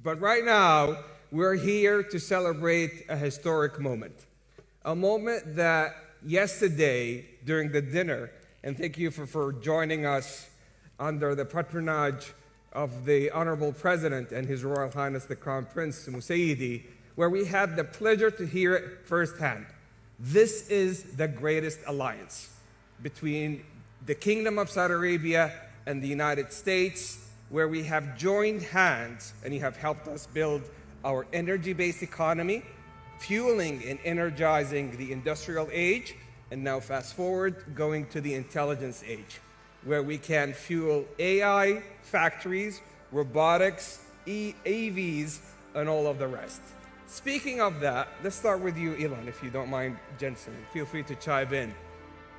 But right now, we're here to celebrate a historic moment. A moment that yesterday during the dinner, and thank you for joining us under the patronage of the Honorable President and His Royal Highness the Crown Prince Musaidi, where we had the pleasure to hear it firsthand. This is the greatest alliance between the Kingdom of Saudi Arabia and the United States, where we have joined hands and you have helped us build our energy-based economy, fueling and energizing the industrial age, and now fast forward, going to the intelligence age, where we can fuel AI factories, robotics, AVs, and all of the rest. Speaking of that, let's start with you, Elon, if you don't mind, Jensen. Feel free to chime in.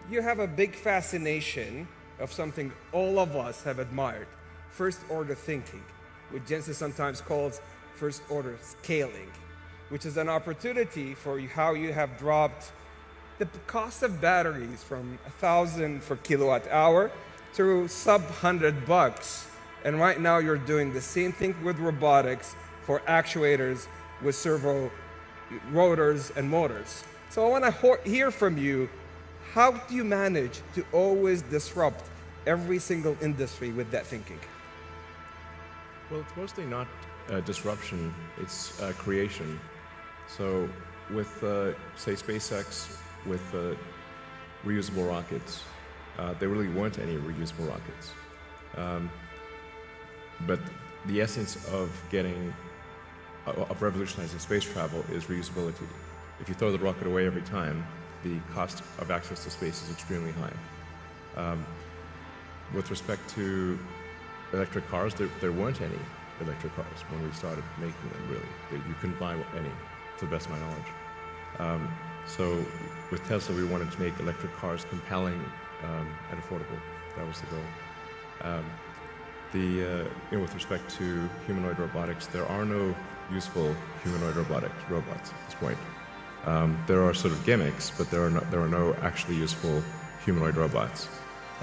You have a big fascination of something all of us have admired, first-order thinking, which Jensen sometimes calls first-order scaling, which is an opportunity for how you have dropped the cost of batteries from 1,000 for kilowatt hour to sub $100. And right now you're doing the same thing with robotics for actuators with servo rotors and motors. So I want to hear from you, how do you manage to always disrupt every single industry with that thinking? Well, it's mostly not disruption, it's creation. So with, say, SpaceX, with reusable rockets, there really weren't any reusable rockets. But the essence of revolutionizing space travel is reusability. If you throw the rocket away every time, the cost of access to space is extremely high. With respect to electric cars, there weren't any electric cars when we started making them, really. You couldn't buy any, to the best of my knowledge. So with Tesla, we wanted to make electric cars compelling and affordable. That was the goal. With respect to humanoid robotics, there are no useful humanoid robots at this point. There are sort of gimmicks, but there are no actually useful humanoid robots.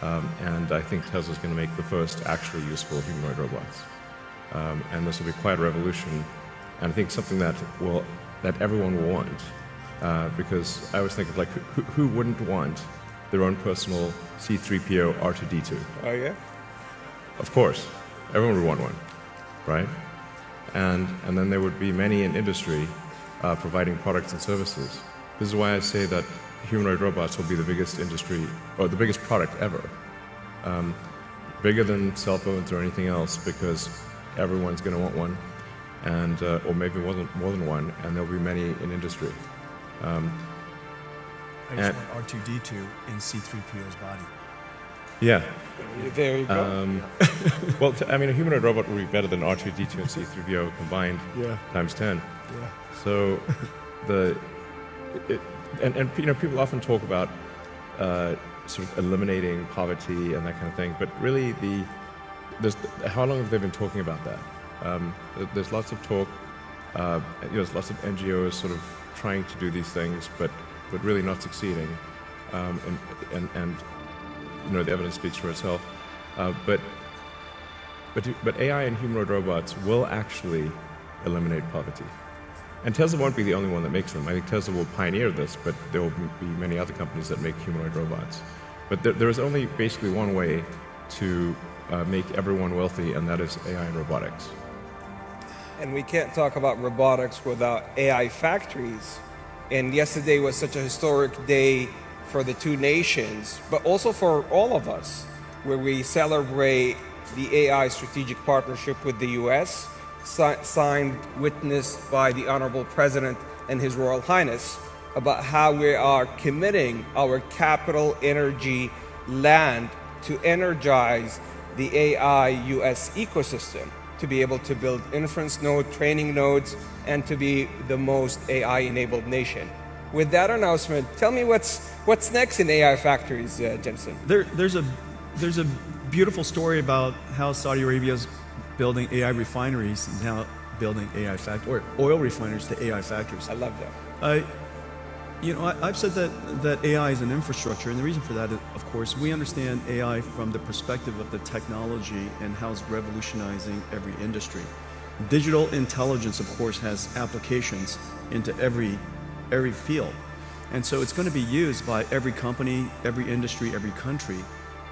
And I think Tesla's going to make the first actually useful humanoid robots. And this will be quite a revolution, and I think something that everyone will want. Because I always think of, like, who wouldn't want their own personal C-3PO R2-D2? Oh yeah? Of course, everyone would want one, right? And then there would be many in industry providing products and services. This is why I say that humanoid robots will be the biggest industry, or the biggest product ever. Bigger than cell phones or anything else, because everyone's going to want one, and or maybe more than one, and there'll be many in industry. I just want R2-D2 in C-3PO's body. Yeah. There you go. Well, a humanoid robot would be better than R2-D2 and C-3PO combined times 10. Yeah. So, people often talk about sort of eliminating poverty and that kind of thing, but really, how long have they been talking about that? There's lots of talk. There's lots of NGOs sort of trying to do these things, but really not succeeding. And the evidence speaks for itself. But AI and humanoid robots will actually eliminate poverty. And Tesla won't be the only one that makes them. I think Tesla will pioneer this, but there will be many other companies that make humanoid robots. But there is only basically one way to make everyone wealthy, and that is AI and robotics. And we can't talk about robotics without AI factories. And yesterday was such a historic day for the two nations, but also for all of us, where we celebrate the AI strategic partnership with the US, signed, witnessed by the Honorable President and His Royal Highness, about how we are committing our capital, energy, land to energize the AI US ecosystem, to be able to build inference node, training nodes, and to be the most AI-enabled nation. With that announcement, tell me what's next in AI factories, Jensen? There's a beautiful story about how Saudi Arabia is building AI refineries and now building AI or oil refineries to AI factories. I love that. I've said that AI is an infrastructure, and the reason for that is, of course, we understand AI from the perspective of the technology and how it's revolutionizing every industry. Digital intelligence, of course, has applications into every field. And so it's going to be used by every company, every industry, every country.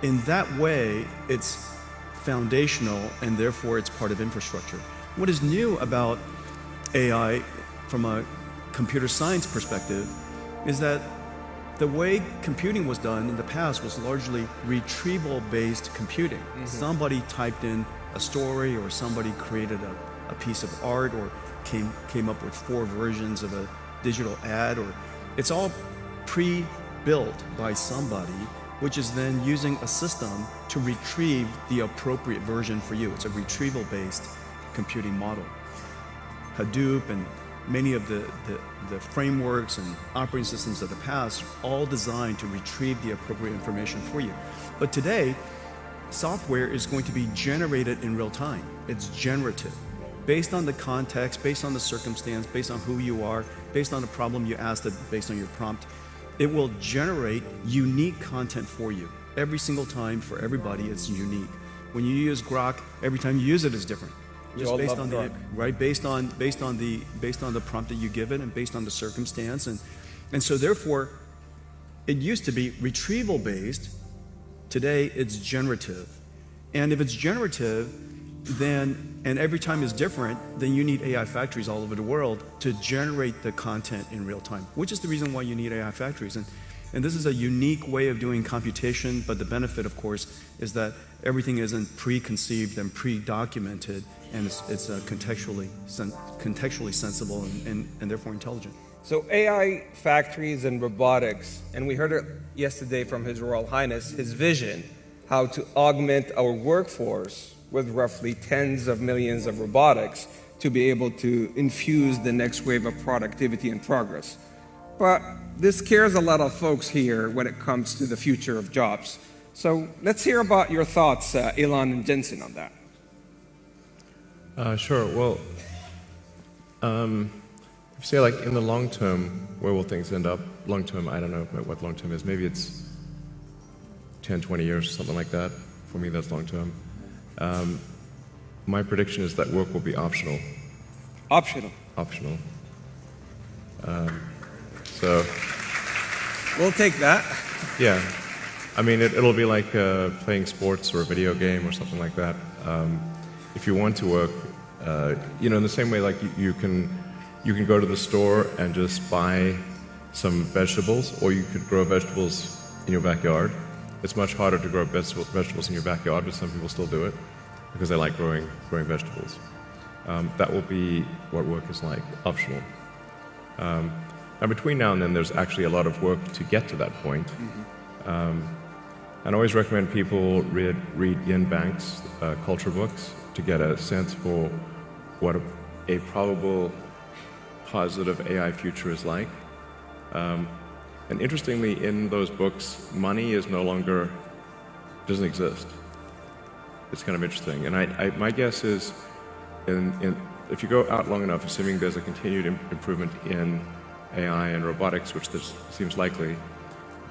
In that way, it's foundational, and therefore it's part of infrastructure. What is new about AI from a computer science perspective is that the way computing was done in the past was largely retrieval-based computing. Somebody typed in a story, or somebody created a piece of art, or came up with 4 versions of a digital ad, or it's all pre-built by somebody, which is then using a system to retrieve the appropriate version for you. It's a retrieval-based computing model. Hadoop and many of the frameworks and operating systems of the past, all designed to retrieve the appropriate information for you. But today, software is going to be generated in real time. It's generative. Based on the context, based on the circumstance, based on who you are, based on the problem you asked, based on your prompt, it will generate unique content for you. Every single time, for everybody, it's unique. When you use Grok, every time you use it is different. Just based on the right, based on the prompt that you give it, and based on the circumstance, and so therefore, it used to be retrieval based. Today, it's generative, and if it's generative, then and every time is different, then you need AI factories all over the world to generate the content in real time, which is the reason why you need AI factories. And this is a unique way of doing computation, but the benefit, of course, is that everything isn't preconceived and pre-documented, and it's contextually sensible and therefore intelligent. So AI factories and robotics, and we heard it yesterday from His Royal Highness, his vision, how to augment our workforce with roughly tens of millions of robotics to be able to infuse the next wave of productivity and progress. But this scares a lot of folks here when it comes to the future of jobs. So let's hear about your thoughts, Elon and Jensen, on that. Sure. Well, say like in the long term, where will things end up? Long term, I don't know what long term is. Maybe it's 10, 20 years, something like that. For me, that's long term. My prediction is that work will be optional. Optional. Optional. So we'll take that. Yeah. I mean, it'll be like playing sports or a video game or something like that. If you want to work, in the same way, like you can go to the store and just buy some vegetables, or you could grow vegetables in your backyard. It's much harder to grow vegetables in your backyard, but some people still do it because they like growing vegetables. That will be what work is like, optional. And between now and then, there's actually a lot of work to get to that point. And I always recommend people read Ian Banks' culture books to get a sense for what a probable positive AI future is like. And interestingly, in those books, money is doesn't exist. It's kind of interesting. And my guess is, if you go out long enough, assuming there's a continued improvement in AI and robotics, which this seems likely,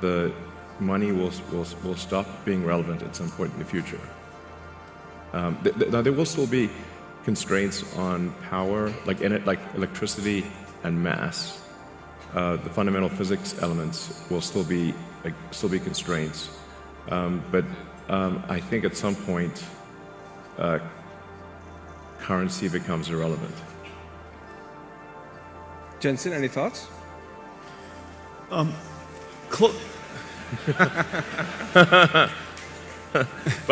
the money will stop being relevant at some point in the future. Now there will still be constraints on power, like electricity and mass. The fundamental physics elements will still be constraints, but I think at some point currency becomes irrelevant. Jensen, any thoughts? By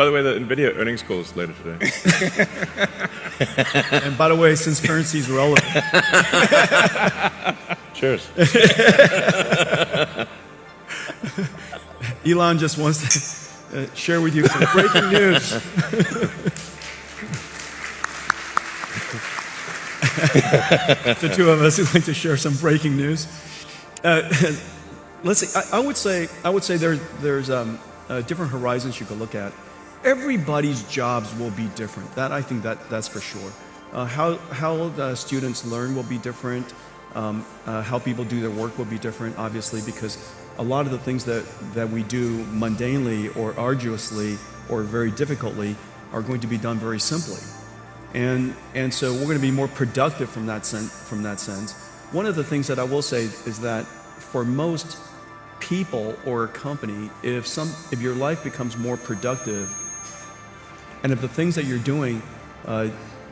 the way, the Nvidia earnings call is later today. And by the way, since currency is relevant. Cheers. Elon just wants to share with you some breaking news. The two of us would like to share some breaking news. Let's see. I would say there's different horizons you could look at. Everybody's jobs will be different. I think that's for sure. How the students learn will be different. How people do their work will be different, obviously, because a lot of the things that we do mundanely or arduously or very difficultly are going to be done very simply. And so we're going to be more productive from that sense. One of the things that I will say is that for most people or a company, if your life becomes more productive, and if the things that you're doing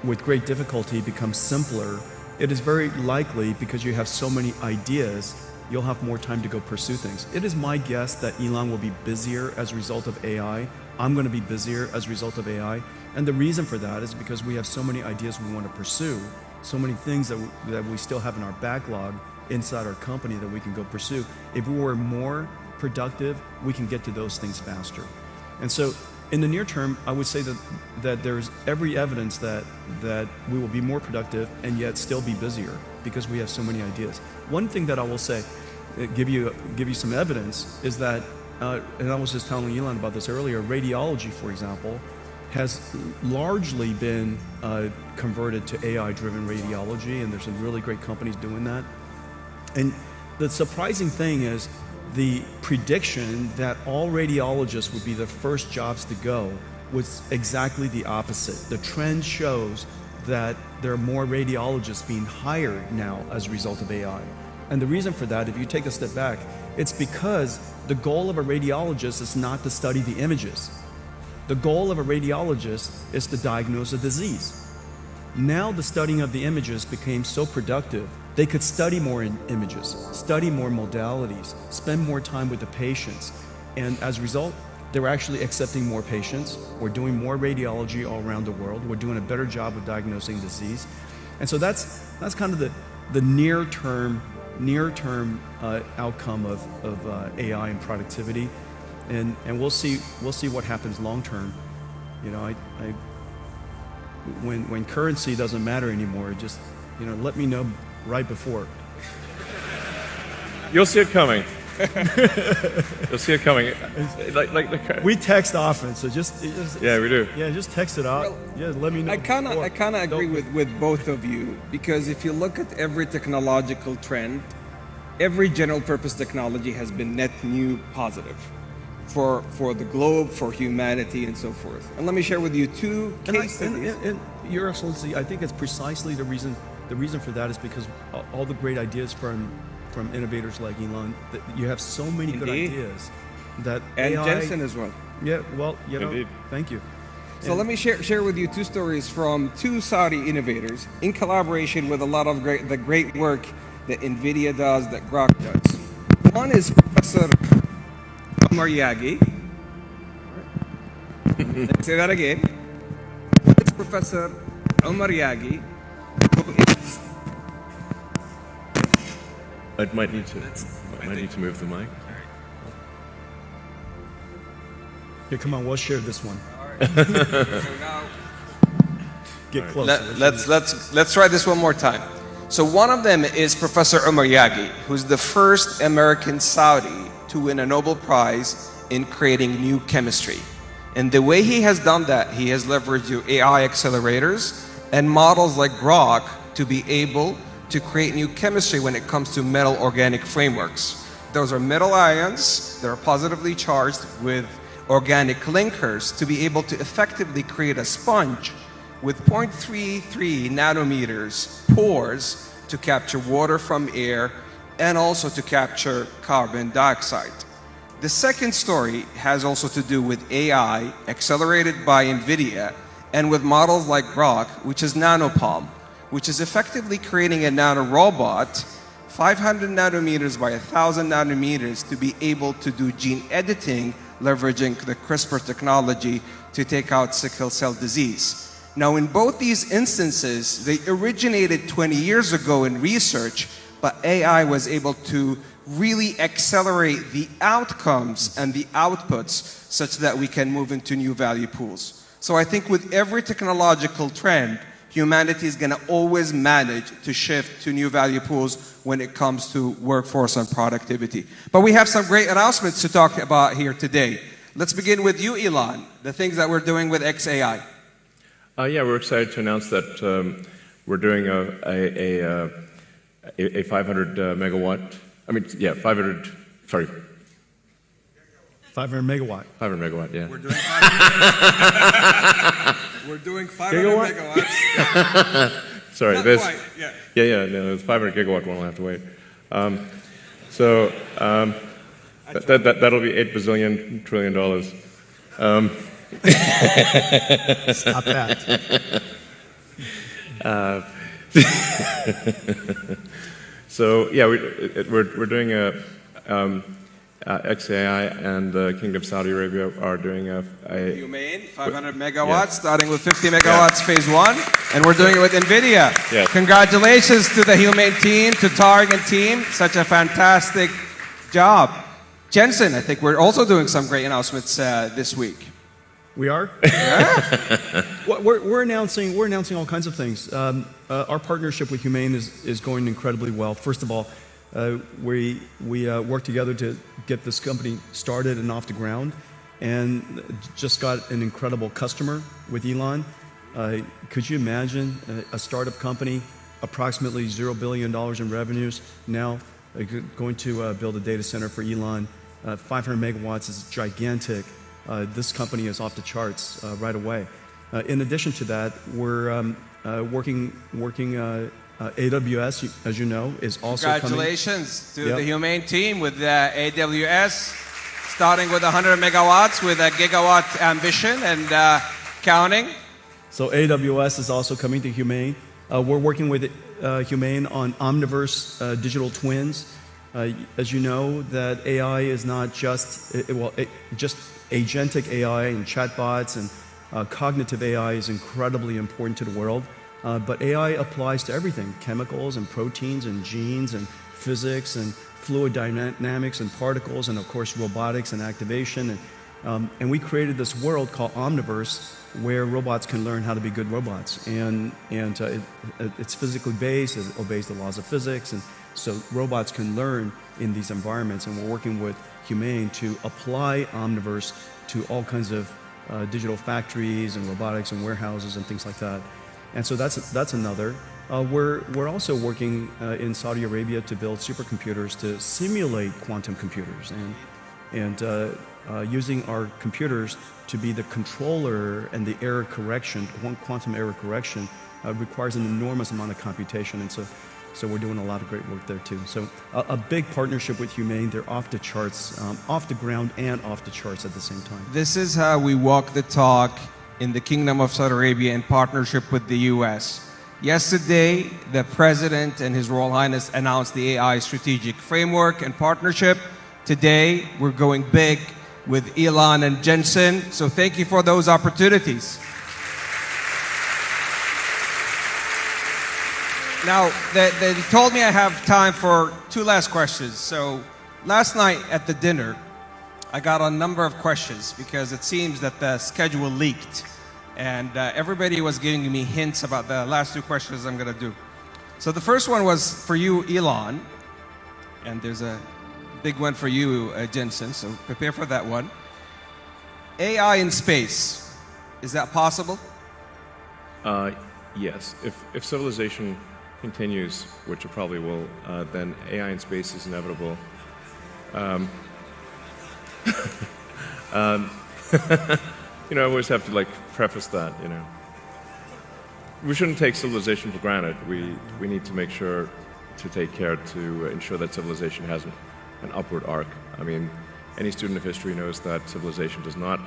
with great difficulty become simpler, it is very likely, because you have so many ideas, you'll have more time to go pursue things. It is my guess that Elon will be busier as a result of AI. I'm going to be busier as a result of AI. And the reason for that is because we have so many ideas we want to pursue, so many things that we still have in our backlog inside our company that we can go pursue. If we were more productive, we can get to those things faster. And so in the near term, I would say that there's every evidence that we will be more productive and yet still be busier because we have so many ideas. One thing that I will say, give you some evidence, is that, and I was just telling Elon about this earlier, radiology, for example, has largely been converted to AI-driven radiology, and there's some really great companies doing that. And the surprising thing is the prediction that all radiologists would be the first jobs to go was exactly the opposite. The trend shows that there are more radiologists being hired now as a result of AI. And the reason for that, if you take a step back, it's because the goal of a radiologist is not to study the images. The goal of a radiologist is to diagnose a disease. Now the studying of the images became so productive, they could study more images, study more modalities, spend more time with the patients. And as a result, they're actually accepting more patients. We're doing more radiology all around the world. We're doing a better job of diagnosing disease. And so that's kind of the near-term outcome of AI and productivity. And we'll see what happens long-term. You know, when currency doesn't matter anymore, just, you know, let me know right before. You'll see it coming. You'll see it coming. We text often, so just yeah, we do. Yeah, just text it out. Well, yeah, let me know. I kind of agree with both of you, because if you look at every technological trend, every general purpose technology has been net new positive for the globe, for humanity, and so forth. And let me share with you two case studies. And Your Excellency, I think it's precisely the reason. The reason for that is because all the great ideas from innovators like Elon, that you have so many good ideas that and AI, Jensen as well. Yeah, well, you know, Indeed. thank you. So let me share with you two stories from two Saudi innovators in collaboration with a lot of the great work that Nvidia does, that Grok does. One is Professor Omar Yagi. Let's say that again. It's Professor Omar Yagi, who is... I might need to move the mic. Here, come on, we'll share this one. So now, Get closer. let's try this one more time. So one of them is Professor Omar Yagi, who's the first American Saudi to win a Nobel Prize in creating new chemistry. And the way he has done that, he has leveraged your AI accelerators and models like Grok to be able to create new chemistry when it comes to metal organic frameworks. Those are metal ions that are positively charged with organic linkers to be able to effectively create a sponge with 0.33 nanometers pores to capture water from air and also to capture carbon dioxide. The second story has also to do with AI accelerated by Nvidia and with models like Grok, which is nanopalm, which is effectively creating a nanorobot 500 nanometers by 1,000 nanometers to be able to do gene editing, leveraging the CRISPR technology to take out sickle cell disease. Now, in both these instances, they originated 20 years ago in research, but AI was able to really accelerate the outcomes and the outputs such that we can move into new value pools. So I think with every technological trend, humanity is going to always manage to shift to new value pools when it comes to workforce and productivity. But we have some great announcements to talk about here today. Let's begin with you, Elon, the things that we're doing with XAI. Yeah, we're excited to announce that we're doing a 500 megawatt. I mean, yeah, 500. Sorry. 500 megawatt. 500 megawatt. Yeah. We're doing 500 We're doing 500 megawatts. Sorry, Not there's... quite, yeah. Yeah, no, it's 500 gigawatt one, we'll have to wait. That'll be $8 bazillion trillion. Stop that. So yeah, we're doing a XAI and the Kingdom of Saudi Arabia are doing a Humane, 500 megawatts, starting with 50 megawatts phase one, and we're doing it with Nvidia. Yes. Congratulations to the Humane team, to Targ and team, such a fantastic job. Jensen, I think we're also doing some great announcements this week. We are? Yeah. Well, we're announcing all kinds of things. Our partnership with Humane is going incredibly well. First of all, we worked together to get this company started and off the ground, and just got an incredible customer with Elon. Could you imagine a startup company, approximately $0 billion in revenues, now going to build a data center for Elon? 500 megawatts is gigantic. This company is off the charts right away. In addition to that, we're working AWS, as you know, is also Congratulations coming. to the Humane team with AWS, starting with 100 megawatts with a gigawatt ambition and counting. So AWS is also coming to Humane. We're working with Humane on Omniverse digital twins. As you know, that AI is not just, just agentic AI and chatbots and cognitive AI is incredibly important to the world. But AI applies to everything, chemicals and proteins and genes and physics and fluid dynamics and particles and of course robotics and activation. And we created this world called Omniverse where robots can learn how to be good robots. And it's physically based, it obeys the laws of physics, and so robots can learn in these environments. And we're working with Humane to apply Omniverse to all kinds of digital factories and robotics and warehouses and things like that. And so that's another. We're also working in Saudi Arabia to build supercomputers to simulate quantum computers and using our computers to be the controller and the error correction. Quantum error correction requires an enormous amount of computation, and so we're doing a lot of great work there too. So a big partnership with Humane. They're off the charts, off the ground and off the charts at the same time. This is how we walk the talk in the Kingdom of Saudi Arabia in partnership with the US. Yesterday, the President and His Royal Highness announced the AI strategic framework and partnership. Today, we're going big with Elon and Jensen, so thank you for those opportunities. Now, they told me I have time for two last questions. So last night at the dinner, I got a number of questions because it seems that the schedule leaked. And everybody was giving me hints about the last two questions I'm going to do. So the first one was for you, Elon. And there's a big one for you, Jensen, so prepare for that one. AI in space, is that possible? Yes. If civilization continues, which it probably will, then AI in space is inevitable. You know, I always have to like preface that, you know. We shouldn't take civilization for granted. We need to make sure to take care to ensure that civilization has an upward arc. I mean, any student of history knows that civilization does not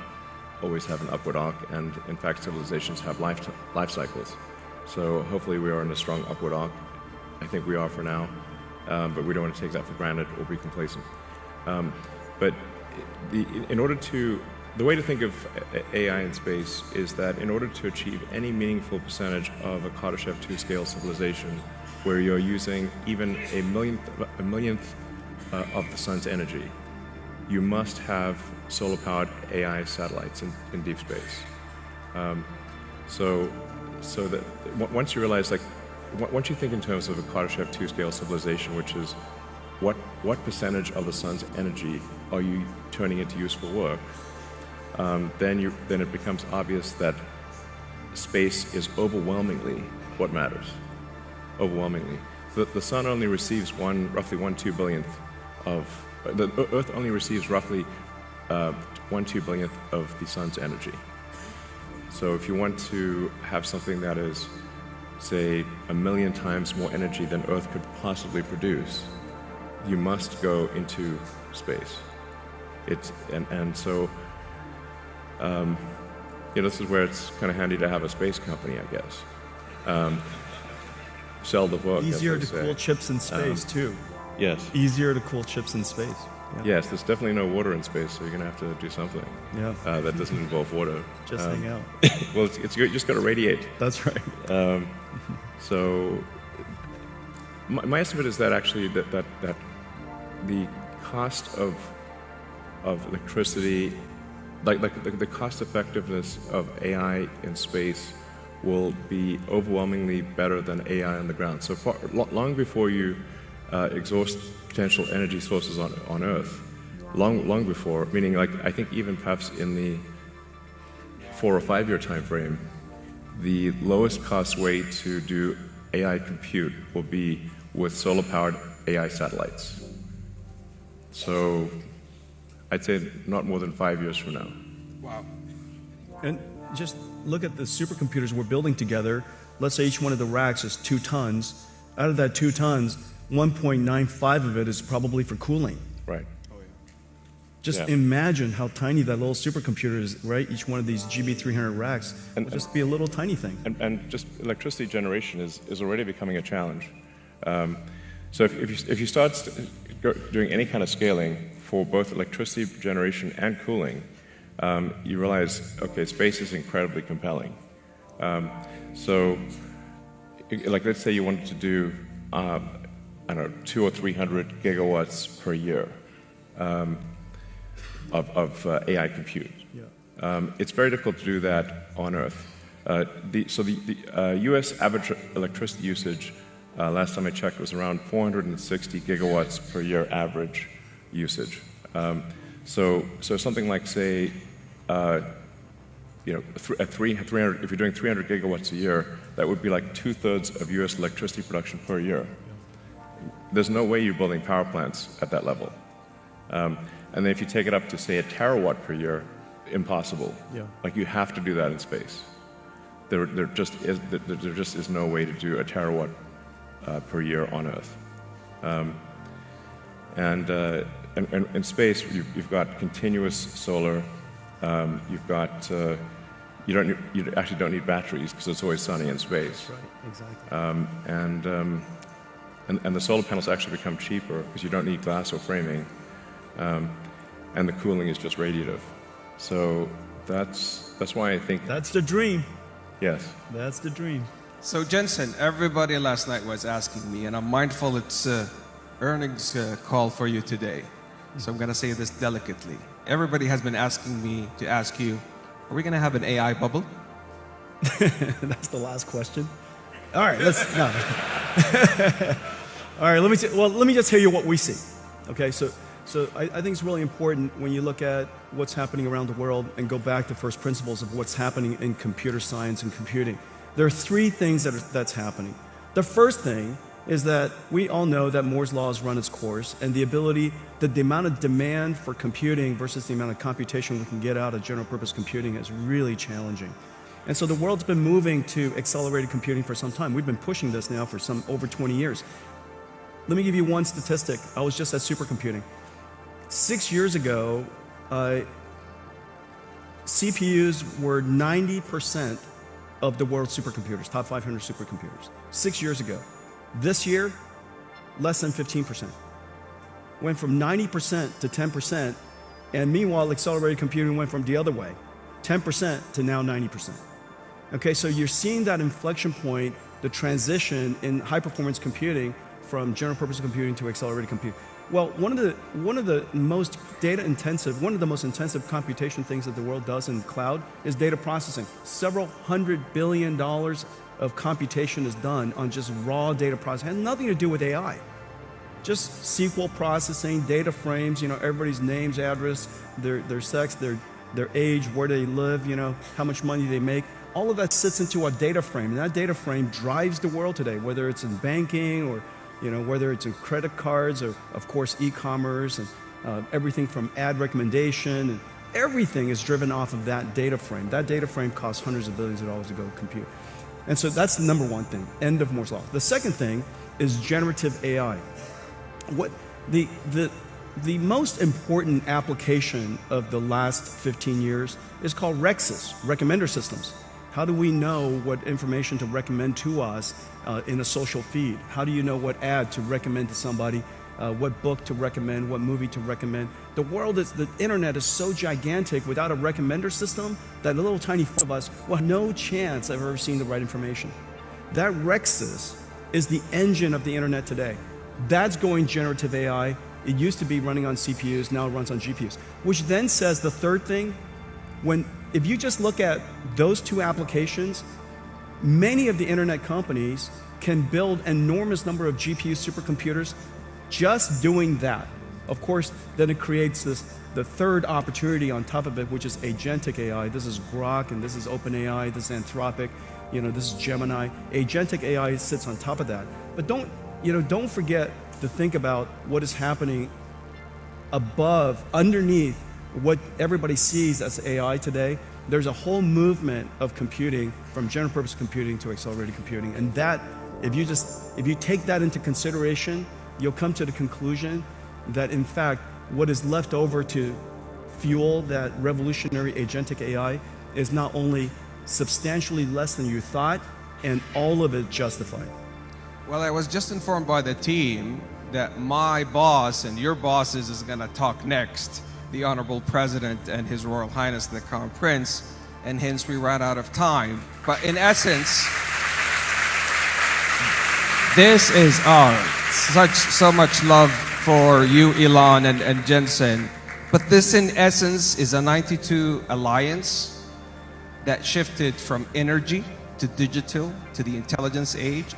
always have an upward arc, and in fact civilizations have life cycles. So hopefully we are in a strong upward arc. I think we are for now, but we don't want to take that for granted or be complacent. But the way to think of AI in space is that in order to achieve any meaningful percentage of a Kardashev 2 scale civilization, where you're using even a millionth of the sun's energy, you must have solar-powered AI satellites in deep space. So that once you realize, like, once you think in terms of a Kardashev 2 scale civilization, which is what percentage of the sun's energy are you turning into useful work, then it becomes obvious that space is overwhelmingly what matters. Overwhelmingly, the sun only receives roughly 1/2 billionth of the Earth only receives roughly 1/2 billionth of the sun's energy. So if you want to have something that is, say, 1 million times more energy than Earth could possibly produce, you must go into space. So this is where it's kind of handy to have a space company, I guess. Sell the book. Easier to cool chips in space, too. Yes. Easier to cool chips in space. Yeah. Yes, there's definitely no water in space, so you're going to have to do something that doesn't involve water. Just hang out. Well, you just got to radiate. That's right. So my estimate is that actually that the cost of electricity, like the cost effectiveness of AI in space will be overwhelmingly better than AI on the ground. So far, long before you exhaust potential energy sources on Earth, long before, meaning like I think even perhaps in the 4 or 5 year time frame, the lowest cost way to do AI compute will be with solar powered AI satellites. So I'd say not more than 5 years from now. Wow. And just look at the supercomputers we're building together. Let's say each one of the racks is 2 tons. Out of that 2 tons, 1.95 of it is probably for cooling. Right. Just imagine how tiny that little supercomputer is, right? Each one of these GB300 racks will just be a little tiny thing. And just electricity generation is already becoming a challenge. So if you start doing any kind of scaling for both electricity generation and cooling, you realize, okay, space is incredibly compelling. So, like, let's say you wanted to do, I don't know, 200 or 300 gigawatts per year of AI compute. Yeah. It's very difficult to do that on Earth. The U.S. average electricity usage, last time I checked, was around 460 gigawatts per year average usage. So something like, say, at 300, if you're doing 300 gigawatts a year, that would be like 2/3 of U.S. electricity production per year. There's no way you're building power plants at that level. And then if you take it up to, say, 1 terawatt per year, impossible. Yeah. Like, you have to do that in space. There just is no way to do 1 terawatt per year on Earth. And in space, you've got continuous solar. You've got you actually don't need batteries because it's always sunny in space. That's right, exactly. And the solar panels actually become cheaper because you don't need glass or framing, and the cooling is just radiative. So that's why I think that's the dream. Yes, that's the dream. So Jensen, everybody last night was asking me, and I'm mindful it's earnings call for you today. So I'm going to say this delicately. Everybody has been asking me to ask you, are we going to have an AI bubble? That's the last question. All right, no. All right, let me just tell you what we see. Okay, so I think it's really important when you look at what's happening around the world and go back to first principles of what's happening in computer science and computing. There are 3 things that's happening. The first thing is that we all know that Moore's law has run its course, and the amount of demand for computing versus the amount of computation we can get out of general purpose computing is really challenging. And so the world's been moving to accelerated computing for some time. We've been pushing this now for over 20 years. Let me give you one statistic. I was just at supercomputing. 6 years ago, CPUs were 90% of the world's supercomputers, top 500 supercomputers. 6 years ago. This year, less than 15%. Went from 90% to 10%, and meanwhile, accelerated computing went from the other way, 10% to now 90%. Okay, so you're seeing that inflection point, the transition in high-performance computing from general-purpose computing to accelerated computing. Well, one of the most data-intensive, one of the most intensive computation things that the world does in cloud is data processing. Several $100 billion of computation is done on just raw data processing. It has nothing to do with AI. Just SQL processing, data frames, everybody's names, address, their sex, their age, where they live, how much money they make. All of that sits into a data frame, and that data frame drives the world today, whether it's in banking or whether it's in credit cards or, of course, e-commerce and everything from ad recommendation and everything is driven off of that data frame. That data frame costs hundreds of billions of dollars to go compute. And so that's the number one thing, end of Moore's law. The second thing is generative AI. What the most important application of the last 15 years is called REXs, recommender systems. How do we know what information to recommend to us in a social feed? How do you know what ad to recommend to somebody, what book to recommend, what movie to recommend? The internet is so gigantic without a recommender system that a little tiny of us will have no chance of ever seeing the right information. That REXs is the engine of the internet today. That's going generative AI. It used to be running on CPUs, now it runs on GPUs. Which then says the third thing, if you just look at those two applications, many of the internet companies can build an enormous number of GPU supercomputers just doing that. Of course, then it creates the third opportunity on top of it, which is agentic AI. This is Grok, and this is OpenAI, this is Anthropic, this is Gemini. Agentic AI sits on top of that. But don't forget to think about what is happening underneath what everybody sees as AI today. There's a whole movement of computing from general purpose computing to accelerated computing. And that, if you take that into consideration, you'll come to the conclusion that in fact, what is left over to fuel that revolutionary agentic AI is not only substantially less than you thought, and all of it justified. Well, I was just informed by the team that my boss and your bosses is going to talk next, the Honorable President and His Royal Highness the Crown Prince, and hence we ran out of time. But in essence, this is so much love for you, Elon and Jensen. But this in essence is a 92 alliance that shifted from energy to digital to the intelligence age,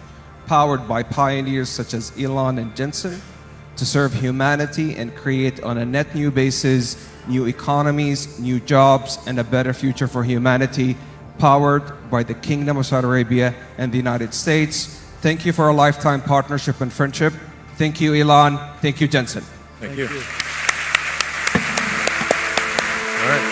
powered by pioneers such as Elon and Jensen, to serve humanity and create on a net new basis new economies, new jobs, and a better future for humanity, powered by the Kingdom of Saudi Arabia and the United States. Thank you for a lifetime partnership and friendship. Thank you, Elon. Thank you, Jensen. Thank you. You. All right.